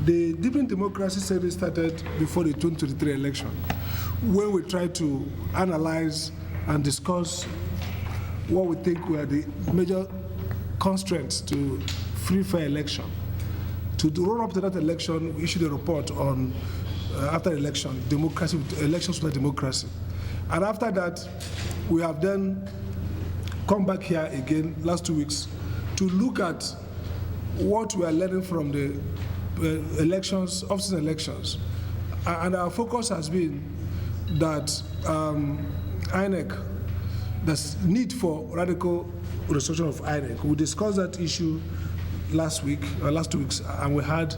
The deepening democracy study started before the 2023 election, when we tried to analyze and discuss what we think were the major constraints to free, fair election. To run up to that election, we issued a report on, after election, democracy, elections without democracy. And after that, we have then come back here again last 2 weeks to look at what we are learning from the elections, off-season elections. And our focus has been that INEC, the need for radical restructuring of INEC. We discussed that issue last 2 weeks, and we had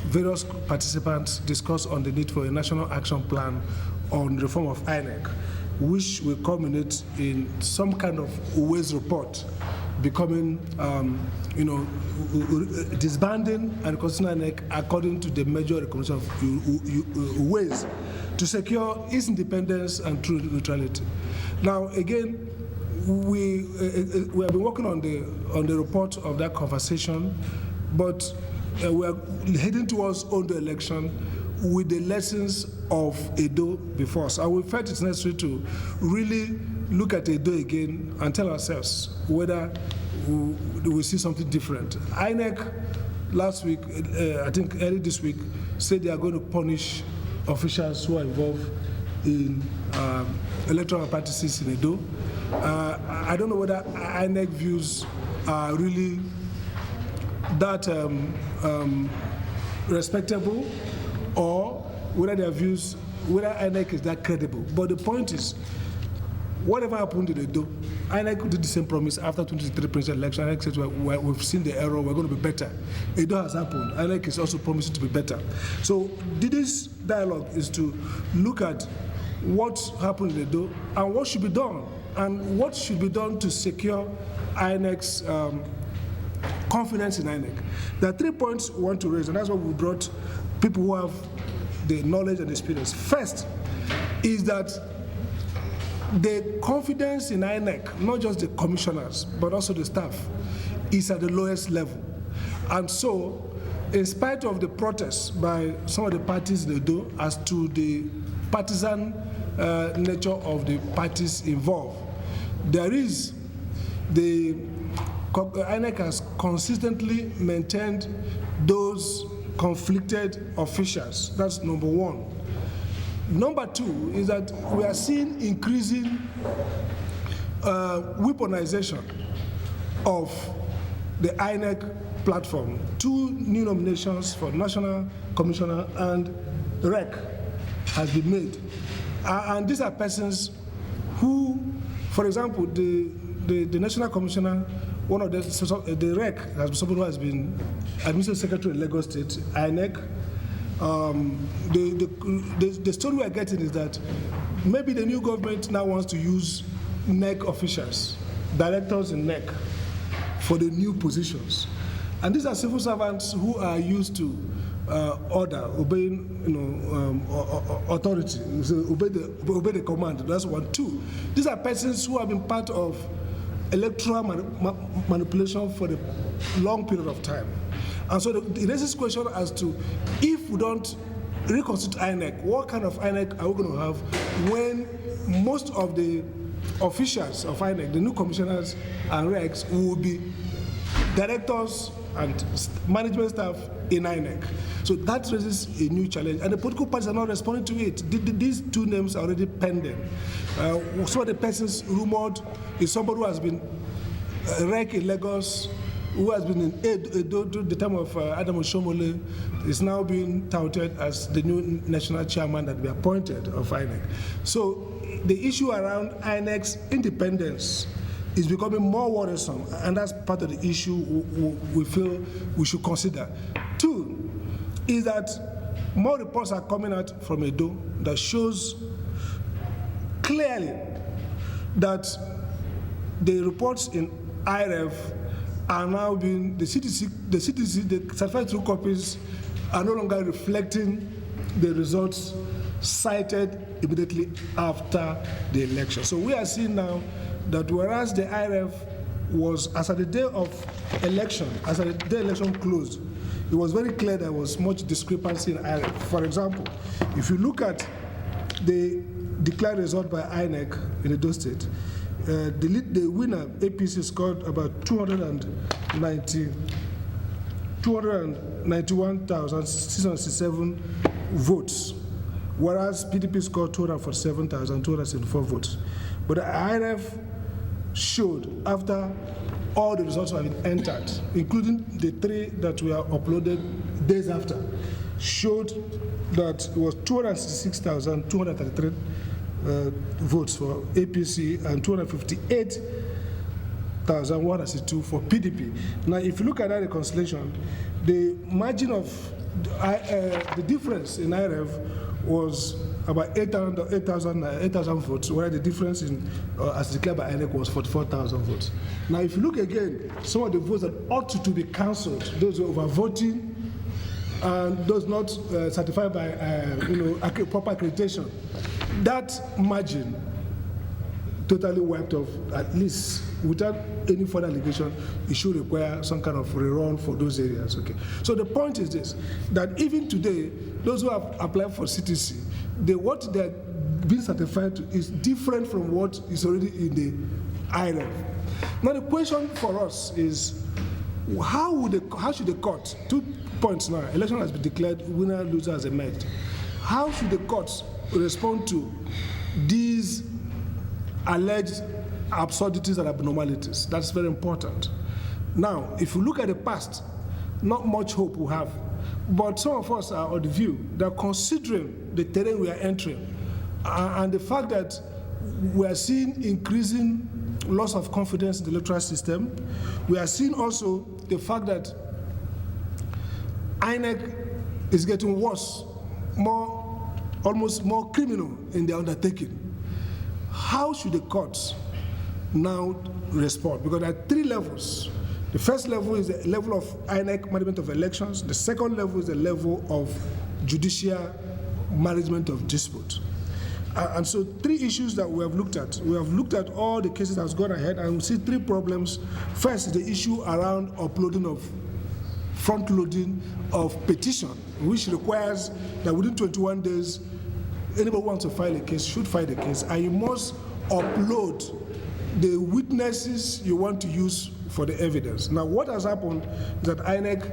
various participants discuss on the need for a national action plan on reform of INEC, which will culminate in some kind of ways report, becoming, disbanding and constitutional INEC according to the major recommendations of ways to secure its independence and true neutrality. Now, again, we have been working on the report of that conversation, but we are heading towards Ondo election with the lessons of Edo before us. And we felt it's necessary to really look at Edo again and tell ourselves whether we see something different. INEC last week, I think early this week, said they are going to punish officials who are involved in electoral practices in Edo. I don't know whether INEC views are really that respectable, or whether their views, whether INEC is that credible. But the point is, whatever happened in Edo, INEC did the same promise after 2023 presidential election. INEC said, we've seen the error, we're going to be better. Edo has happened. INEC is also promising to be better. So this dialogue is to look at what happened in Edo and what should be done, and what should be done to secure INEC's confidence in INEC. There are 3 points we want to raise, and that's what we brought people who have the knowledge and experience. First is that the confidence in INEC, not just the commissioners, but also the staff, is at the lowest level. And so, in spite of the protests by some of the parties in Edo as to the partisan nature of the parties involved, there is INEC has consistently maintained those conflicted officials. That's number one. Number two is that we are seeing increasing weaponization of the INEC platform. 2 new nominations for National Commissioner and REC has been made. And these are persons who, for example, the National Commissioner, one of the REC has been someone who has been Administrative Secretary in Lagos State, INEC. The story we are getting is that maybe the new government now wants to use NEC officials, directors in NEC, for the new positions. And these are civil servants who are used to obeying, authority, obey the command. That's 1. 2, these are persons who have been part of electoral manipulation for a long period of time. And so it raises question as to, if we don't reconstitute INEC, what kind of INEC are we going to have when most of the officials of INEC, the new commissioners and recs, will be directors and management staff in INEC? So that raises a new challenge, and the political parties are not responding to it. These 2 names are already pending. Some of the persons rumored is somebody who has been REC in Lagos, who has been in Edo during the time of Adam Oshomole, is now being touted as the new national chairman that we appointed of INEC. So the issue around INEC's independence is becoming more worrisome, and that's part of the issue we feel we should consider. 2 is that more reports are coming out from Edo that shows clearly that the reports in IREF are now being, the certified true copies are no longer reflecting the results cited immediately after the election. So we are seeing now that whereas the IREF was, as at the day of election, as at the day election closed, it was very clear there was much discrepancy in IREF. For example, if you look at the declared result by INEC in Edo State, the winner, APC, scored about 291,667 votes, whereas PDP scored 247,264 votes. But the IRF showed, after all the results have been entered, including the 3 that were uploaded days after, showed that it was 266,233 votes for APC and 258,162 for PDP. Now, if you look at that reconciliation, the margin of the difference in IRF was about 8,000 votes, where the difference in, as declared by INEC, was 44,000 votes. Now, if you look again, some of the votes that ought to be cancelled, those who are voting and those not certified by proper accreditation, that margin totally wiped off, at least without any further allegation. It should require some kind of rerun for those areas. Okay. So the point is this, that even today, those who have applied for CTC, what they're being certified to is different from what is already in the IRF. Now the question for us is, how should the court, 2 points now, election has been declared, winner, loser has emerged. How should the courts respond to these alleged absurdities and abnormalities? That's very important. Now, if you look at the past, not much hope we have. But some of us are of the view that, considering the terrain we are entering and the fact that we are seeing increasing loss of confidence in the electoral system, we are seeing also the fact that INEC is getting worse, almost more criminal in their undertaking. How should the courts now respond? Because there are 3 levels. The first level is the level of INEC management of elections. The second level is the level of judicial management of dispute. And so 3 issues that we have looked at. We have looked at all the cases that have gone ahead, and we see 3 problems. First is the issue around uploading of front-loading of petition, which requires that within 21 days, anybody who wants to file a case should file the case, and you must upload the witnesses you want to use for the evidence. Now, what has happened is that INEC,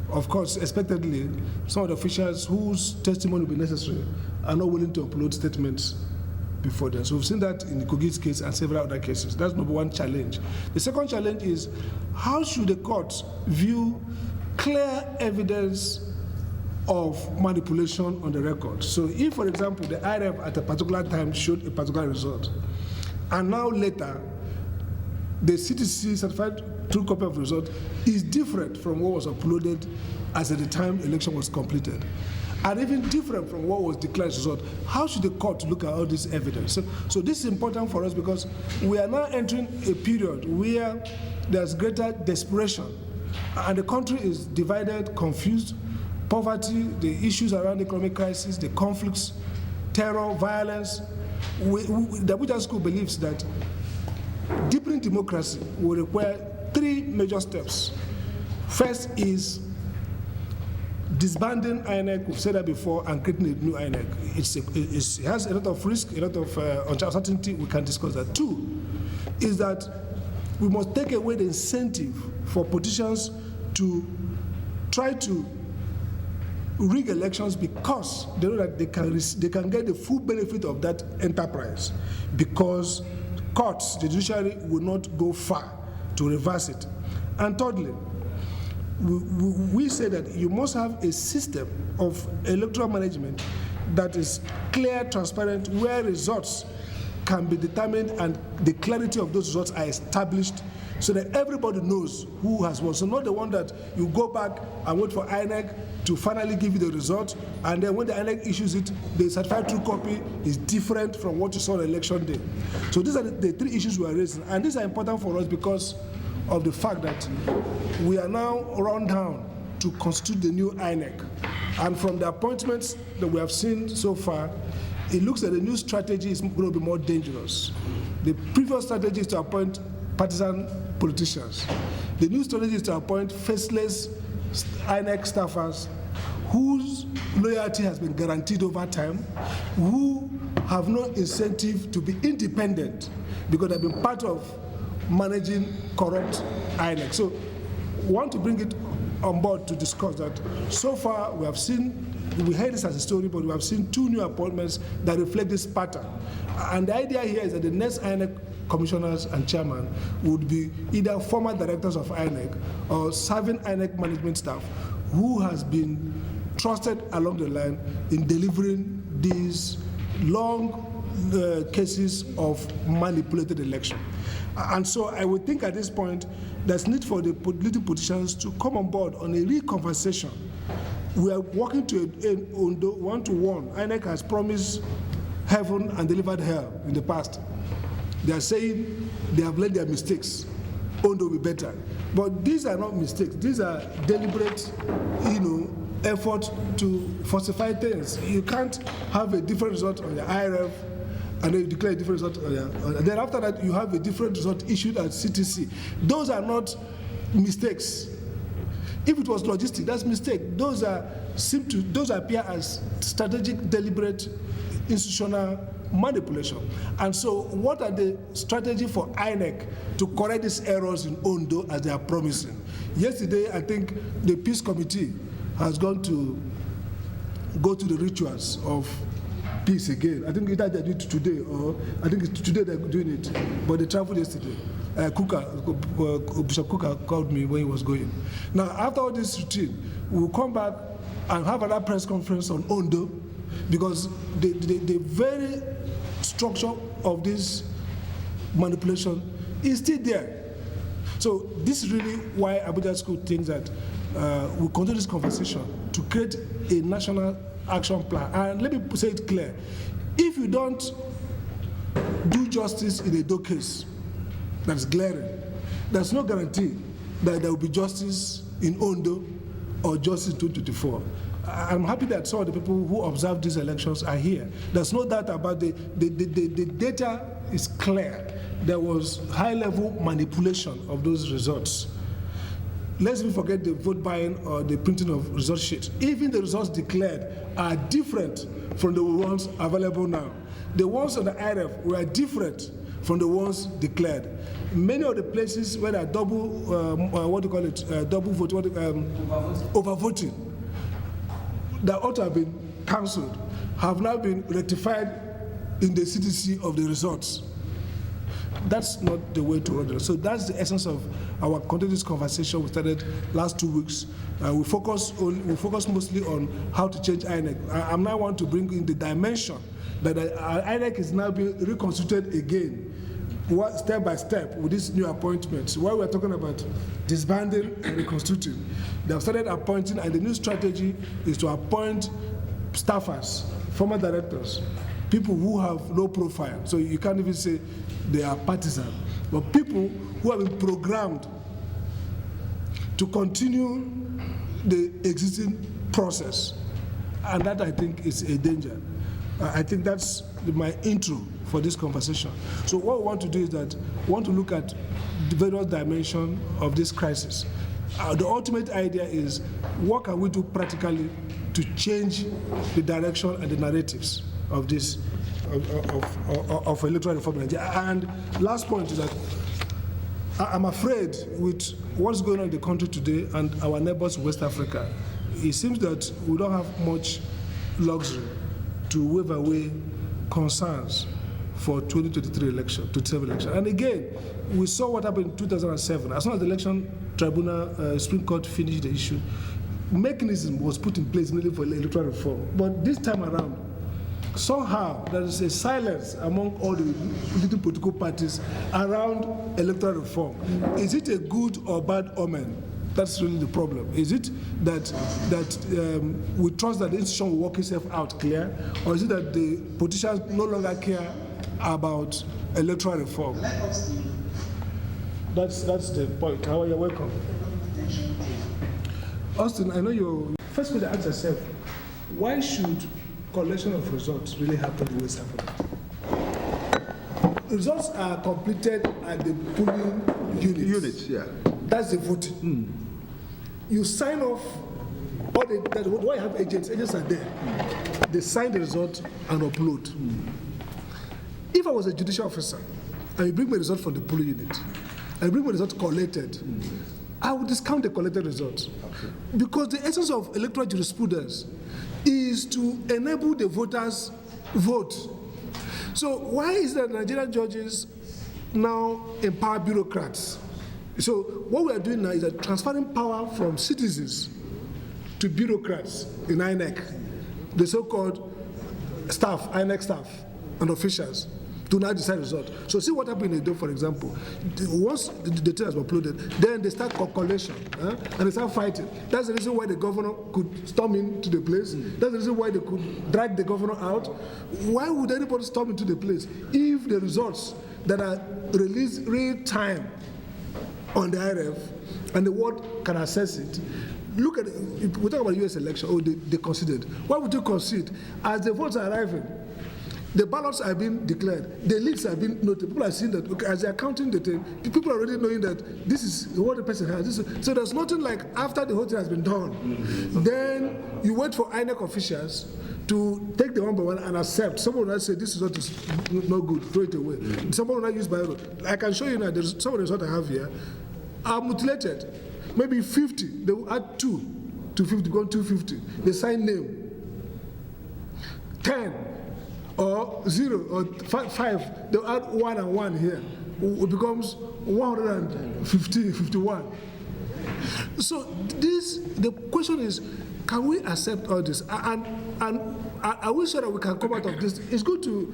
of course, expectedly, some of the officials whose testimony will be necessary are not willing to upload statements before them. So we've seen that in the Kogit's case and several other cases. That's number 1 challenge. The second challenge is, how should the courts view clear evidence of manipulation on the record? So if, for example, the IRF at a particular time showed a particular result, and now later the CTC certified true copy of the result is different from what was uploaded as at the time election was completed, and even different from what was declared as result, how should the court look at all this evidence? So this is important for us, because we are now entering a period where there's greater desperation, and the country is divided, confused. Poverty, the issues around the economic crisis, the conflicts, terror, violence. The Abuja School believes that deepening democracy will require 3 major steps. First is disbanding INEC, we've said that before, and creating a new INEC. It has a lot of risk, a lot of uncertainty. We can discuss that. 2 is that we must take away the incentive for politicians to try to rig elections, because they know that they can get the full benefit of that enterprise, because courts, the judiciary, will not go far to reverse it. And thirdly, we say that you must have a system of electoral management that is clear, transparent, where results can be determined and the clarity of those results are established, so that everybody knows who has won. So not the one that you go back and wait for INEC to finally give you the result, and then when the INEC issues it, the certified true copy is different from what you saw on election day. So these are the 3 issues we are raising, and these are important for us because of the fact that we are now run down to constitute the new INEC. And from the appointments that we have seen so far, it looks like the new strategy is going to be more dangerous. The previous strategy is to appoint partisan politicians. The new strategy is to appoint faceless INEC staffers whose loyalty has been guaranteed over time, who have no incentive to be independent because they've been part of managing corrupt INEC. So we want to bring it on board to discuss that. So far, we have seen, we heard this as a story, but we have seen 2 new appointments that reflect this pattern. And the idea here is that the next INEC commissioners and chairman would be either former directors of INEC or serving INEC management staff who has been trusted along the line in delivering these long cases of manipulated election. And so I would think at this point there's need for the leading politicians to come on board on a real conversation. We are working to an Ondo one-to-one. INEC has promised heaven and delivered hell in the past. They are saying they have learned their mistakes. Ondo will be better. But these are not mistakes. These are deliberate, effort to falsify things. You can't have a different result on your IRF and then you declare a different result on your, and then after that you have a different result issued at CTC. Those are not mistakes. If it was logistic, that's mistake. Those appear as strategic, deliberate, institutional manipulation. And so what are the strategy for INEC to correct these errors in Ondo as they are promising? Yesterday, I think the Peace Committee has gone to go to the rituals of peace again. I think either they did it today or I think it's today they're doing it, but they traveled yesterday. Bishop Kuka called me when he was going. Now, after all this routine, we'll come back and have another press conference on Ondo because the very structure of this manipulation is still there. So this is really why Abuja School thinks that we continue this conversation to create a national action plan. And let me say it clear. If you don't do justice in a Edo case that's glaring, there's no guarantee that there will be justice in Ondo or justice in 2024. I'm happy that some of the people who observed these elections are here. There's no doubt about the data is clear. There was high-level manipulation of those results. Let's not forget the vote buying or the printing of result sheets. Even the results declared are different from the ones available now. The ones on the IRF were different from the ones declared. Many of the places where there are double, double vote, overvoting, that ought to have been cancelled, have now been rectified in the CTC of the results. That's not the way to run it. So that's the essence of our continuous conversation we started last 2 weeks. We focus mostly on how to change INEC. I now want to bring in the dimension that INEC is now being reconstituted again, step by step with these new appointments. While we're talking about disbanding and reconstituting, they have started appointing, and the new strategy is to appoint staffers, former directors, people who have no profile. So you can't even say they are partisan, but people who have been programmed to continue the existing process. And that, I think, is a danger. I think that's my intro for this conversation. So what we want to do is that we want to look at the various dimensions of this crisis. The ultimate idea is what can we do practically to change the direction and the narratives of this of electoral reform in Nigeria. And last point is that I'm afraid with what's going on in the country today and our neighbors in West Africa, it seems that we don't have much luxury to wave away concerns for 2023 election, 2027 election. And again, we saw what happened in 2007. As soon as the election tribunal, Supreme Court finished the issue, mechanism was put in place mainly for electoral reform. But this time around, somehow there is a silence among all the little political parties around electoral reform. Is it a good or bad omen? That's really the problem. Is it that we trust that the institution will work itself out clear, or is it that the politicians no longer care about electoral reform? That's the point. How are you? Welcome. Austin, I know you're first going to ask yourself, why should collection of results really happen in West Africa? Results are completed at the polling units. Yeah. That's the voting. you sign off. Why have agents? Agents are there. They sign the result and upload. If I was a judicial officer and you bring me a result from the polling unit and you bring me a result collated, I would discount the collected results. Because the essence of electoral jurisprudence is to enable the voters vote. So why is that Nigerian judges now empower bureaucrats? So what we are doing now is transferring power from citizens to bureaucrats in INEC, the so-called staff, INEC staff and officials, to now decide result. So see what happened in Edo, for example. Once the data was uploaded, then they start coalition, and they start fighting. That's the reason why the governor could storm into the place. That's the reason why they could drag the governor out. Why would anybody storm into the place if the results that are released real time on the IRF and the world can access it? Look at it. We talk about US election, they conceded. Why would you concede? As the votes are arriving, the ballots are being declared, the leads are being noted. People are seeing that, okay, as they are counting the thing, people are already knowing that this is what the person has. So there's nothing like after the whole thing has been done. Then you wait for INEC officials to take the one by one and accept. Someone will not say, this is what is not good, throw it away. Someone will not use bio. I can show you now, there's some of the results I have here are mutilated. Maybe 50, they will add 2 to 50, become 250. They sign name. 10 or 0 or 5, they'll add 1 and 1 here. It becomes 150, 51. So the question is, can we accept all this? And are we sure that we can come out of this? It's good to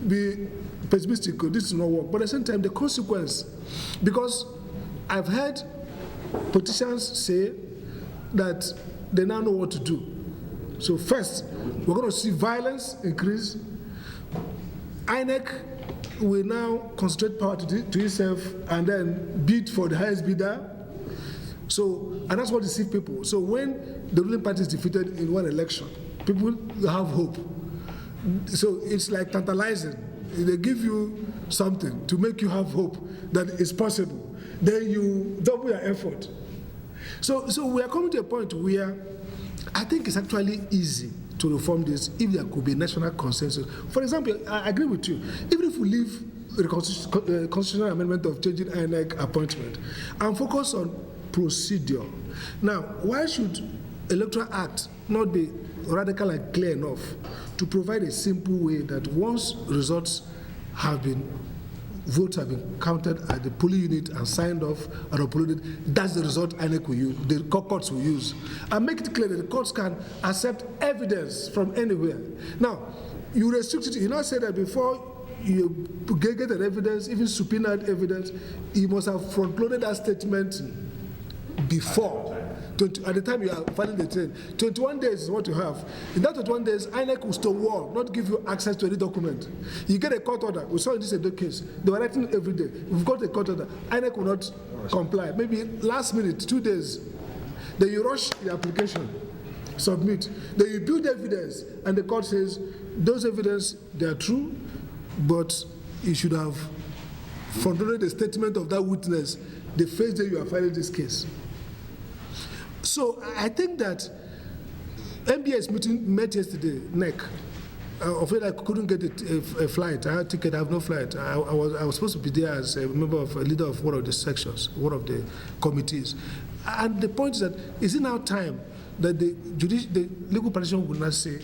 be pessimistic, this will not work, but at the same time, the consequence, because I've heard politicians say that they now know what to do. So first, we're going to see violence increase. INEC will now concentrate power to itself and then bid for the highest bidder. So, and that's what deceives people. So when the ruling party is defeated in one election, people have hope. So it's like tantalizing. They give you something to make you have hope that it's possible. Then you double your effort. So we are coming to a point where I think it's actually easy to reform this if there could be national consensus. For example, I agree with you. Even if we leave the constitutional amendment of changing INEC appointment and focus on procedure. Now, why should Electoral Act not be radical and clear enough to provide a simple way that once results have been votes have been counted at the polling unit and signed off and uploaded, that's the result INEC will use, the courts will use. And make it clear that the courts can accept evidence from anywhere. Now, you restrict it, you not say that before you get an evidence, even subpoenaed evidence, you must have front-loaded that statement before. At the time you are filing the claim. 21 days is what you have. In that 21 days, INEC will stonewall, not give you access to any document. You get a court order. We saw in this Edo case. They were writing every day. We've got a court order. INEC will not comply. Maybe last minute, 2 days. Then you rush the application, submit. Then you build evidence, and the court says, those evidence, they are true, but you should have front-loaded the statement of that witness the first day you are filing this case. So I think that MBS met yesterday, NEC. Afraid I couldn't get a flight. I had a ticket, I have no flight. I was supposed to be there as a member of a leader of one of the sections, one of the committees. And the point is that, is it now time that the legal practitioner will not say,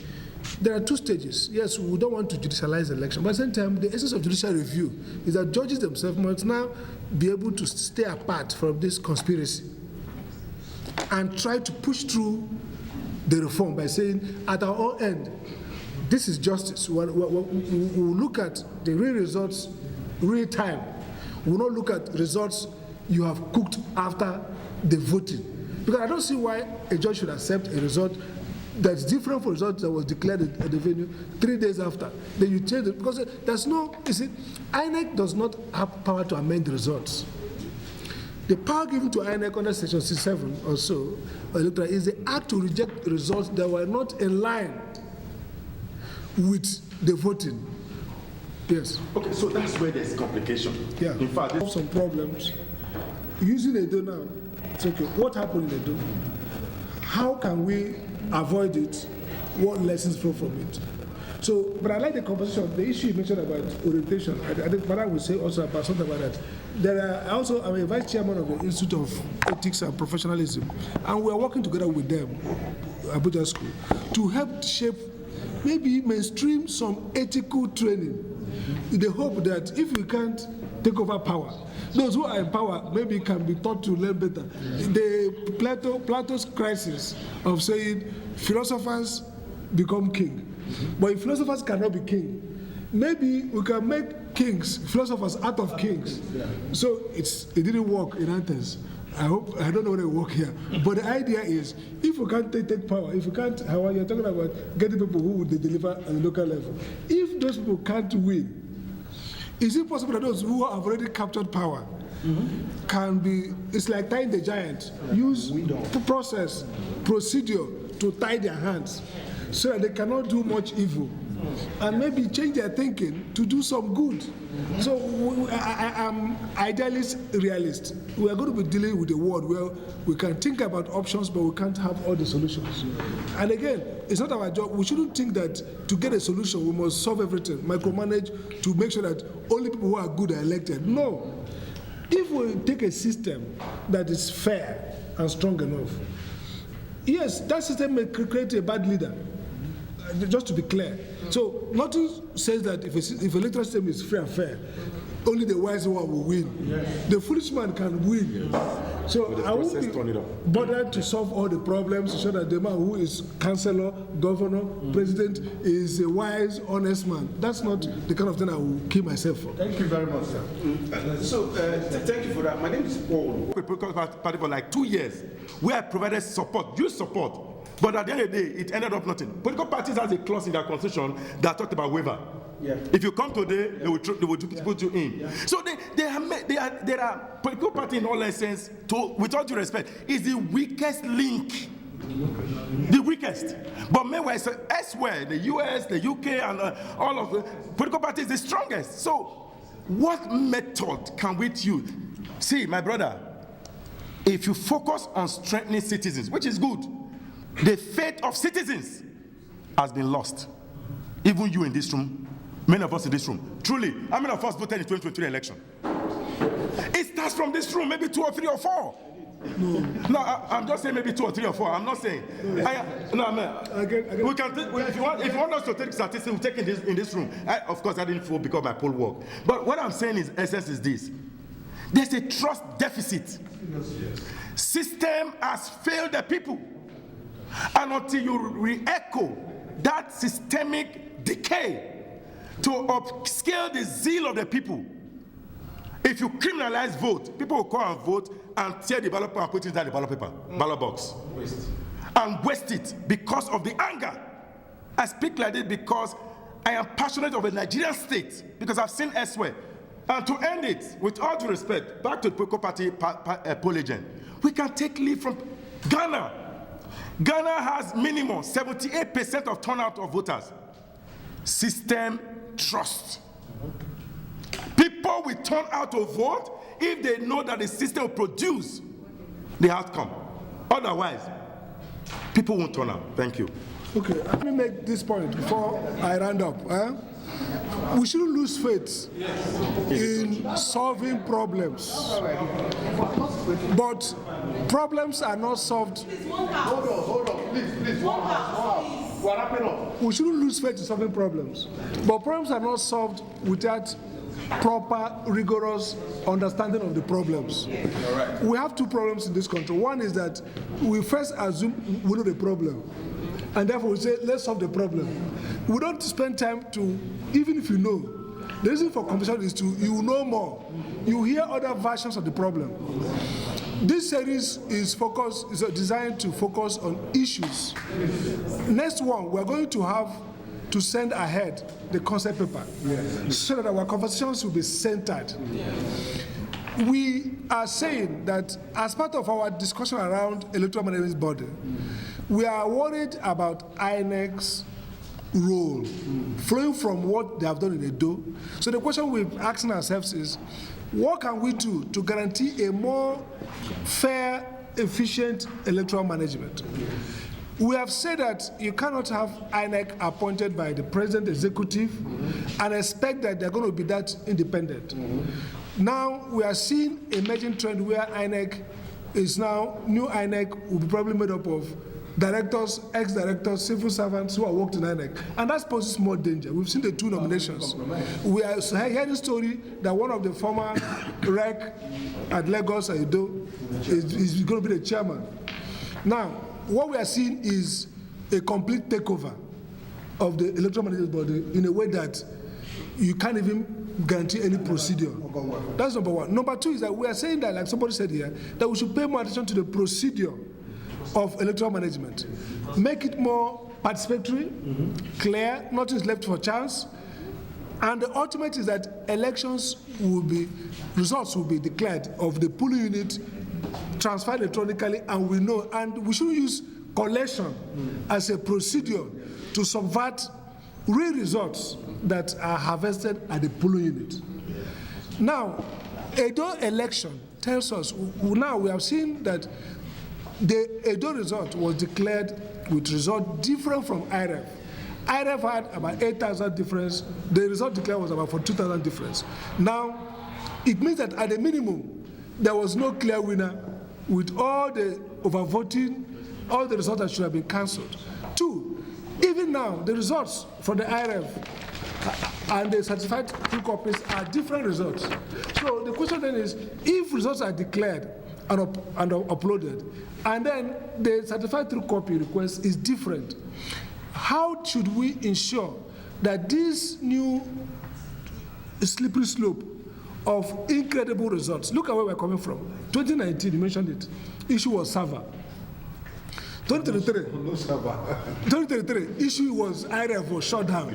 there are 2 stages. Yes, we don't want to judicialize the election, but at the same time, the essence of judicial review is that judges themselves must now be able to stay apart from this conspiracy and try to push through the reform by saying, at our own end, this is justice. We'll look at the real results, real time. We'll not look at results you have cooked after the voting. Because I don't see why a judge should accept a result that's different from the result that was declared at the venue 3 days after. Then you change it, because there's no, you see, INEC does not have power to amend the results. The power given to INEC under Section 67 or so is the act to reject results that were not in line with the voting. Yes. Okay, so that's where there's complication. Yeah. In fact, there's some problems. Using Edo now, it's okay. What happened in Edo? how can we avoid it? What lessons flow from it? So, but I like the conversation. The issue you mentioned about orientation. I think Father will say also about something about that. I'm a vice chairman of the Institute of Ethics and Professionalism, and we are working together with them, Abuja School, to help shape, maybe mainstream some ethical training, in the hope that if we can't take over power, those who are in power maybe can be taught to learn better. The Plato's crisis of saying philosophers become king. But if philosophers cannot be king, maybe we can make philosophers out of kings. So it didn't work in Athens. I don't know whether it will work here. But the idea is, if we can't take power, if we can't, how you're talking about getting people who would deliver at the local level. If those people can't win, is it possible that those who have already captured power can be, it's like tying the giant, use process, procedure to tie their hands so that they cannot do much evil and maybe change their thinking to do some good. So I am idealist, realist. We are going to be dealing with a world where we can think about options, but we can't have all the solutions. And again, it's not our job. We shouldn't think that to get a solution, we must solve everything, micromanage to make sure that only people who are good are elected. No. If we take a system that is fair and strong enough, yes, that system may create a bad leader. Just to be clear. So nothing says that if electoral system is free and fair, only the wise one will win. Yes. The foolish man can win. Yes. So I won't be bothered to solve all the problems to show that the man who is councillor, governor, president is a wise, honest man. That's not the kind of thing I will kill myself for. Thank you very much, sir. Thank you for that. My name is Paul. We political party for like 2 years. We have provided support, huge support. But at the end of the day, it ended up nothing. Political parties has a clause in their constitution that talked about waiver. Yeah. If you come today, they will put you in. Yeah. So there are political party in all essence, with all due respect, is the weakest link. The weakest. But meanwhile, elsewhere, the US, the UK, and all of the political parties, the strongest. So what method can we use? See, my brother, if you focus on strengthening citizens, which is good, the faith of citizens has been lost. Even you in this room, many of us in this room. Truly, how many of us voted in the 2023 election? It starts from this room, maybe 2 or 3 or 4. No, I'm just saying maybe 2 or 3 or 4. I'm not saying. We can. If you want us to take statistics, we'll take in this room. Of course, I didn't vote because my poll worked. But what I'm saying is, essence is this: there's a trust deficit. System has failed the people. And until you re-echo that systemic decay to upscale the zeal of the people, if you criminalize vote, people will come and vote and tear the ballot paper and put it inside the ballot paper, ballot box, and waste it because of the anger. I speak like this because I am passionate of a Nigerian state, because I've seen elsewhere. And to end it, with all due respect, back to the political party poll agent, we can take lead from Ghana. Ghana has minimum 78% of turnout of voters. System trust. People will turn out to vote if they know that the system will produce the outcome. Otherwise, people won't turn out. Thank you. Okay, let me make this point before I round up. We shouldn't lose faith in solving problems. But problems are not solved. Hold on, please. We're wrapping up. We shouldn't lose faith in solving problems. But problems are not solved without proper, rigorous understanding of the problems. Right. We have 2 problems in this country. One is that we first assume we know the problem, and therefore we say, let's solve the problem. We don't spend time to, even if you know, the reason for competition is you know more. You hear other versions of the problem. This series is designed to focus on issues. Next one, we're going to have to send ahead the concept paper, so that our conversations will be centered. We are saying that as part of our discussion around electoral management body, we are worried about INEC's role, flowing from what they have done in Edo. So the question we're asking ourselves is, what can we do to guarantee a more fair efficient electoral management. We have said that you cannot have INEC appointed by the president executive and expect that they're going to be that independent. Now we are seeing an emerging trend where INEC is now, new INEC will be probably made up of directors, ex-directors, civil servants who have worked in INEC. And that poses more danger. We've seen the two nominations. We are hearing the story that one of the former REC at Lagos, Edo, is going to be the chairman. Now, what we are seeing is a complete takeover of the electoral management body in a way that you can't even guarantee any procedure. That's number one. Number two is that we are saying that, like somebody said here, that we should pay more attention to the procedure of electoral management. Make it more participatory, clear, nothing is left for chance. And the ultimate is that results will be declared of the polling unit, transferred electronically, and we know, and we should use collection as a procedure to subvert real results that are harvested at the polling unit. Now, Edo election tells us, now we have seen that the Edo result was declared with result different from IREF. IREF had about 8,000 difference. The result declared was about 42,000 difference. Now, it means that at the minimum, there was no clear winner with all the overvoting, all the results that should have been cancelled. Two, even now, the results from the IREF and the certified true copies are different results. So the question then is, if results are declared and uploaded, and then the certified true copy request is different, how should we ensure that this new slippery slope of incredible results, look at where we're coming from. 2019, you mentioned it, issue was server. 2033, issue was IREF was shut down.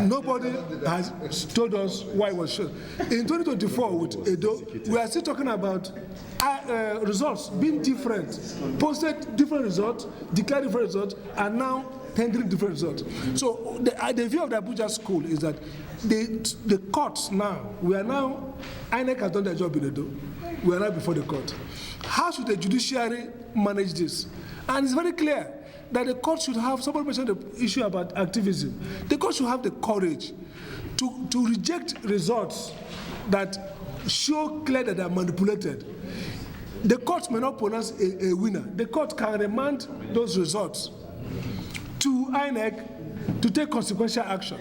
Nobody has told us why it was shut. In 2024 with Edo, we are still talking about results being different, posted different results, declared different results, and now tendering different results. So the view of the Abuja school is that the courts now, INEC has done their job in Edo, we are now before the court. How should the judiciary manage this? And it's very clear that the court should have, somebody mentioned the issue about activism, the court should have the courage to reject results that show clear that they are manipulated. The court may not pronounce a winner. The court can remand those results to INEC to take consequential action.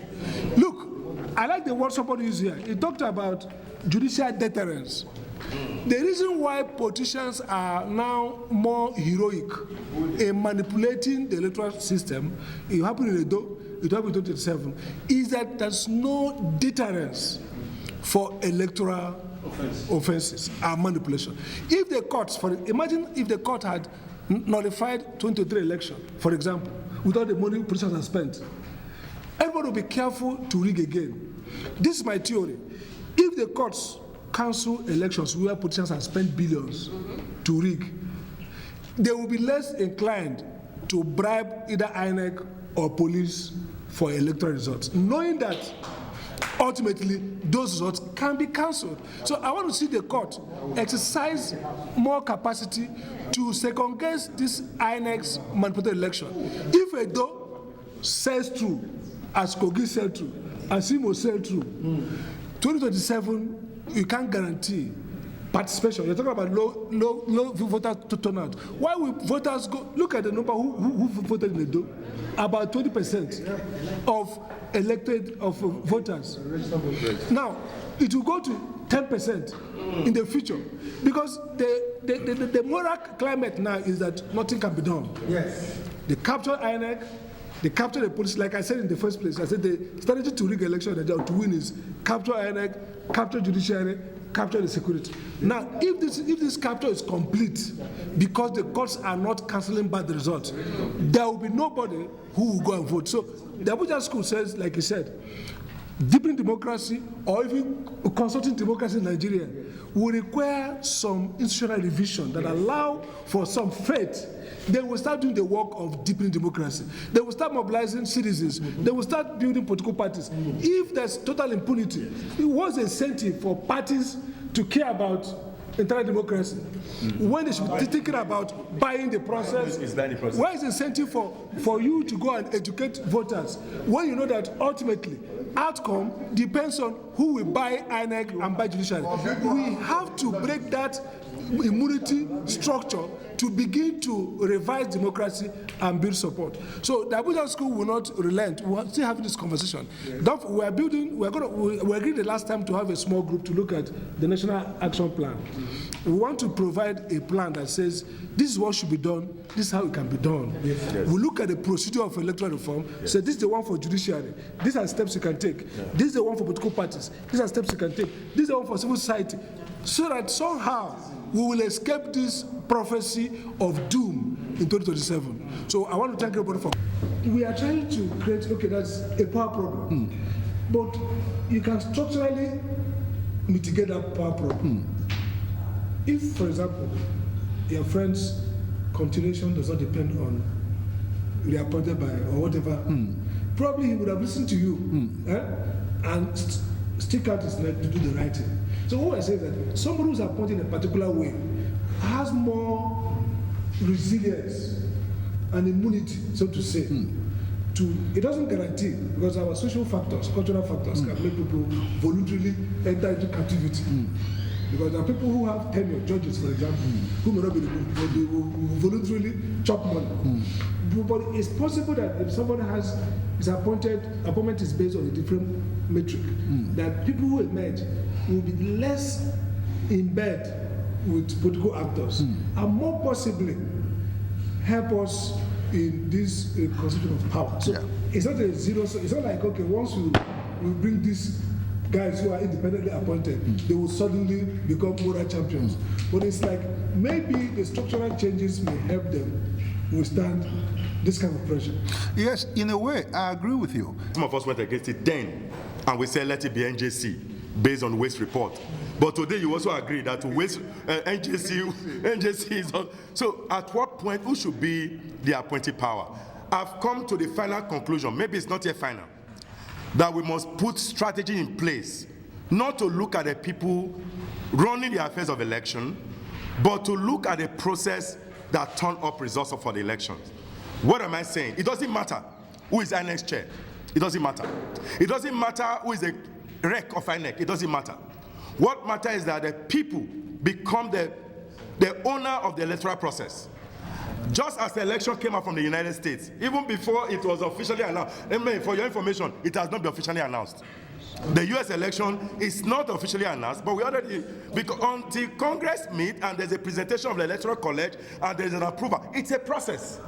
Look, I like the word somebody used here. He talked about judicial deterrence. The reason why politicians are now more heroic in manipulating the electoral system, it happened in Edo, it happened in 2027, is that there's no deterrence for electoral offenses and manipulation. If the courts, imagine if the court had nullified 2023 election, for example, without the money politicians have spent, everybody will be careful to rig again. This is my theory. If the courts cancel elections where politicians have spent billions to rig, they will be less inclined to bribe either INEC or police for electoral results, knowing that ultimately those results can be cancelled. So I want to see the court exercise more capacity to second guess this INEC's manipulated election. If Edo says true, as Kogi said true, as Simo said true, 2027, you can't guarantee participation. You're talking about low voter turnout. Why will voters go? Look at the number who voted in Edo. About 20% of elected voters. Now, it will go to 10% in the future because the moral climate now is that nothing can be done. Yes. They capture INEC. They capture the police, like I said in the first place. I said the strategy to rig election and to win is capture INEC, capture judiciary, capture the security. Now, if this capture is complete, because the courts are not cancelling bad results, there will be nobody who will go and vote. So the Abuja school says, like you said, deepening democracy or even consulting democracy in Nigeria will require some institutional revision that allow for some faith. They will start doing the work of deepening democracy. They will start mobilizing citizens. They will start building political parties. If there's total impunity, it was an incentive for parties to care about internal democracy, when they should be thinking about buying the process. Where is the incentive for you to go and educate voters when you know that ultimately outcome depends on who will buy INEC and buy Judiciary? We have to break that immunity structure to begin to revise democracy and build support. So the Abuja school will not relent. We're still having this conversation. We agreed the last time to have a small group to look at the National Action Plan. We want to provide a plan that says this is what should be done, this is how it can be done. We look at the procedure of electoral reform, say this is the one for judiciary, these are steps you can take, this is the one for political parties, these are steps you can take, this is the one for civil society, so that somehow we will escape this prophecy of doom in 2027. So I want to thank everybody for. We are trying to create, okay, that's a power problem, but you can structurally mitigate that power problem. If, for example, your friend's continuation does not depend on reappointed by or whatever, probably he would have listened to you and stick out his neck to do the right thing. So what I say is that somebody who's appointed in a particular way has more resilience and immunity, so to say. It doesn't guarantee, because our social factors, cultural factors can make people voluntarily enter into captivity. Because there are people who have tenure, judges, for example, who may not be good, but they will voluntarily chop money. But it's possible that if somebody is appointment is based on a different metric, that people who emerge will be less in bed with political actors and more possibly help us in this constitution of power. So it's not a zero, so it's not like, okay, once we bring these guys who are independently appointed, they will suddenly become moral champions. But it's like maybe the structural changes may help them withstand this kind of pressure. Yes, in a way, I agree with you. Some of us went against it then, and we said let it be NJC based on waste report. But today you also agree that waste NJC is on. So at what point who should be the appointing power? I've come to the final conclusion, maybe it's not yet final, that we must put strategy in place, not to look at the people running the affairs of election, but to look at the process that turn up results for the elections. What am I saying? It doesn't matter who is INEC chair. It doesn't matter. It doesn't matter who is the rec of INEC. It doesn't matter. What matters is that the people become the owner of the electoral process. Just as the election came out from the United States, even before it was officially announced, for your information, it has not been officially announced. The US election is not officially announced, but we already, because until Congress meet and there's a presentation of the Electoral College and there's an approval, it's a process.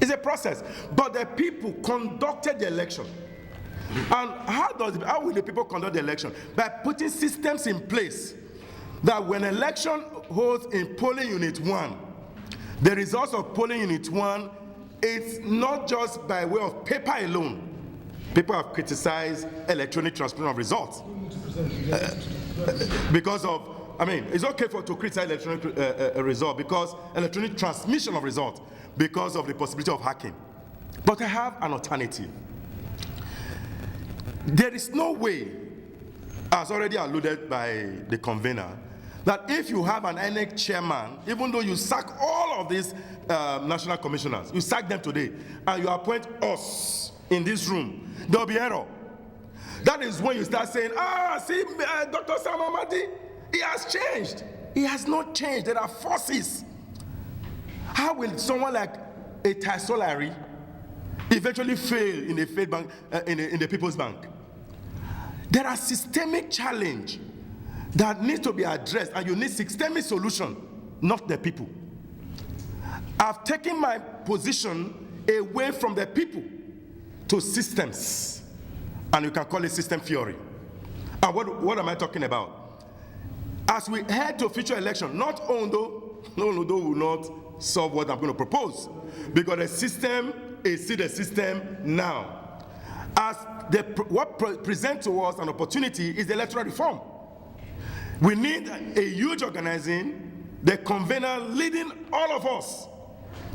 It's a process. But the people conducted the election. And how will the people conduct the election? By putting systems in place that when election holds in polling unit 1, the results of polling unit 1, it's not just by way of paper alone. People have criticized electronic transmission of results because of, it's okay to criticize electronic result because electronic transmission of results because of the possibility of hacking. But I have an alternative. There is no way, as already alluded by the convener, that if you have an INEC chairman, even though you sack all of these national commissioners, you sack them today, and you appoint us in this room, there will be error. That is when you start saying, Dr. Sam Amadi, he has changed. He has not changed. There are forces. How will someone like a Taisolari eventually fail in the faith bank, in the People's Bank? There are systemic challenge that needs to be addressed, and you need systemic solution, not the people. I've taken my position away from the people to systems, and you can call it system theory. And what am I talking about? As we head to future election, not Ondo will not solve what I'm going to propose, because the system is still the system now. As what presents to us an opportunity is the electoral reform. We need a huge organizing, the convener leading all of us,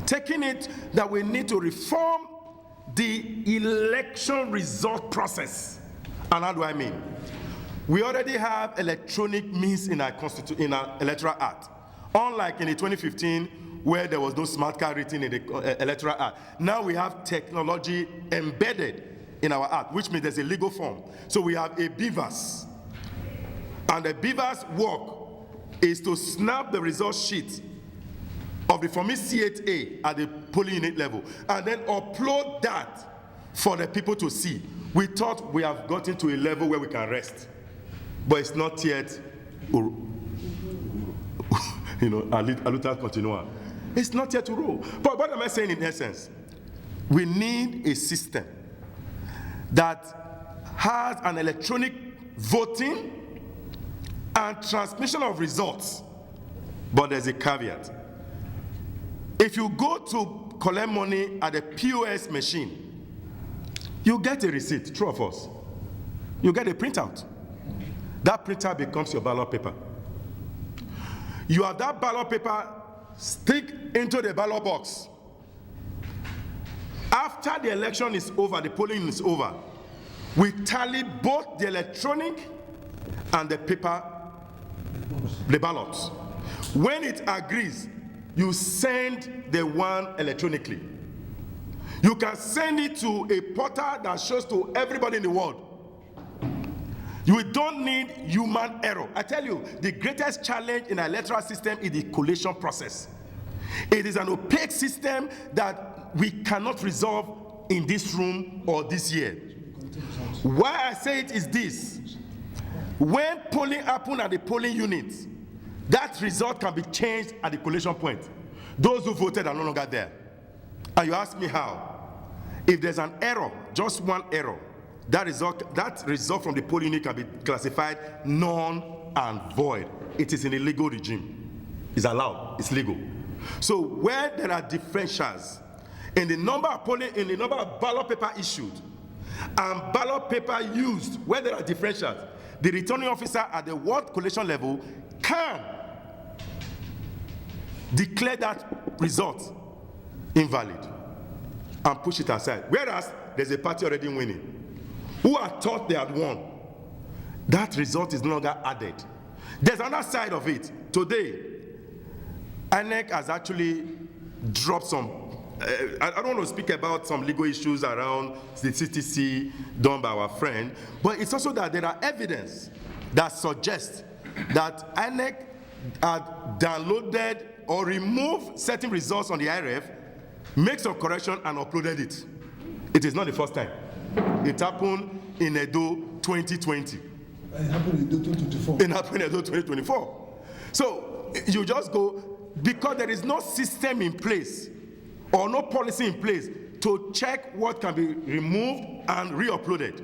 taking it that we need to reform the election result process. And how do I mean? We already have electronic means in our electoral act, unlike in the 2015 where there was no smart card written in the electoral act. Now we have technology embedded in our act, which means there's a legal form. So we have a beavers, and the beavers' work is to snap the result sheet of the Form C8A at the polling unit level and then upload that for the people to see. We thought we have gotten to a level where we can rest, but it's not yet, aluta continua. It's not yet to roll. But what am I saying in essence? We need a system that has an electronic voting and transmission of results, but there's a caveat. If you go to collect money at a POS machine, you get a receipt, true or false? You get a printout. That printout becomes your ballot paper. You have that ballot paper stick into the ballot box. After the election is over, the polling is over, we tally both the electronic and the paper, the ballots. When it agrees, you send the one electronically. You can send it to a portal that shows to everybody in the world. You don't need human error. I tell you, the greatest challenge in our electoral system is the collation process. It is an opaque system that we cannot resolve in this room or this year. Why I say it is this: when polling happens at the polling unit, that result can be changed at the collation point. Those who voted are no longer there. And you ask me how? If there's an error, just one error, that result from the polling unit can be classified null and void. It is in a legal regime. It's allowed. It's legal. So where there are differentials in the number of ballot paper issued and ballot paper used, where there are differentials, the returning officer at the ward collation level can declare that result invalid and push it aside. Whereas there's a party already winning who had thought they had won. That result is no longer added. There's another side of it. Today, INEC has actually dropped some, I don't want to speak about some legal issues around the CTC done by our friend, but it's also that there are evidence that suggests that INEC had downloaded or removed certain results on the IRF, make some correction and uploaded it. It is not the first time. It happened in Edo 2020. It happened in Edo 2024. It happened in Edo 2024. So you just go, because there is no system in place or no policy in place to check what can be removed and re-uploaded.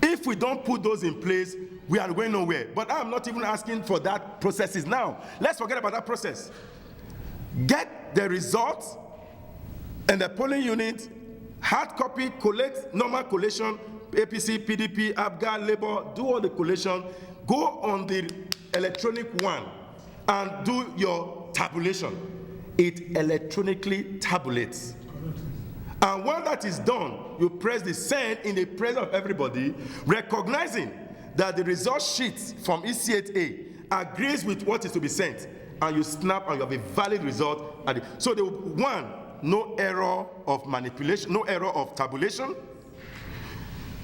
If we don't put those in place, we are going nowhere. But I'm not even asking for that processes now. Let's forget about that process. Get the results and the polling unit, hard copy, collect, normal collation, APC, PDP, ABGA, Labour, do all the collation, go on the electronic one and do your tabulation. It electronically tabulates. And when that is done, you press the send in the presence of everybody, recognizing that the result sheet from EC8A agrees with what is to be sent, and you snap and you have a valid result. So the one, no error of manipulation, no error of tabulation.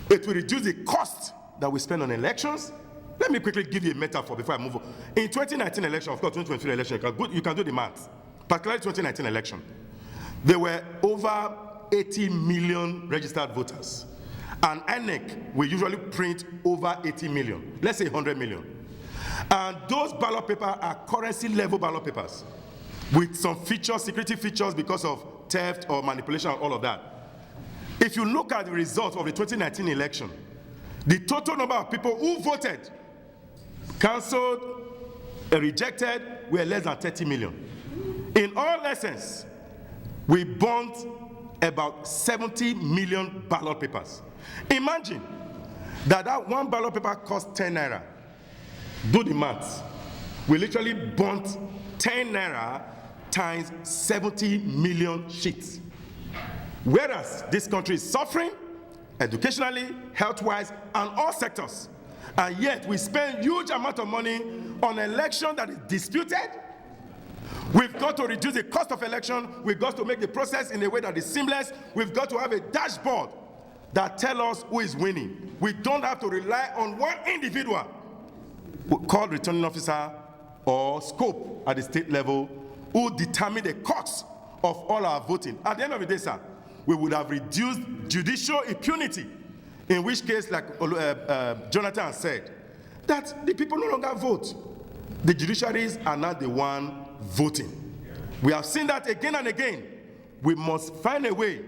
It will reduce the cost that we spend on elections. Let me quickly give you a metaphor before I move on. In 2019 election, of course, 2023 election, you can do the math. Particularly 2019 election, there were over 80 million registered voters. And INEC will usually print over 80 million, let's say 100 million. And those ballot papers are currency level ballot papers with some features, security features because of theft or manipulation and all of that. If you look at the results of the 2019 election, the total number of people who voted, cancelled, rejected, were less than 30 million. In all essence, we burnt about 70 million ballot papers. Imagine that one ballot paper costs 10 naira. Do the maths. We literally burnt 10 naira times 70 million sheets. Whereas this country is suffering educationally, health-wise, and all sectors. And yet we spend huge amount of money on an election that is disputed. We've got to reduce the cost of election. We've got to make the process in a way that is seamless. We've got to have a dashboard that tells us who is winning. We don't have to rely on one individual called returning officer or scope at the state level who determine the cost of all our voting. At the end of the day, sir, we would have reduced judicial impunity, in which case, like Jonathan said, that the people no longer vote. The judiciaries are not the one voting. We have seen that again and again. We must find a way.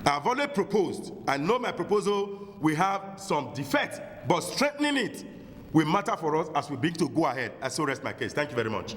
I've already proposed. I know my proposal will have some defects, but strengthening it will matter for us as we begin to go ahead. I so rest my case. Thank you very much.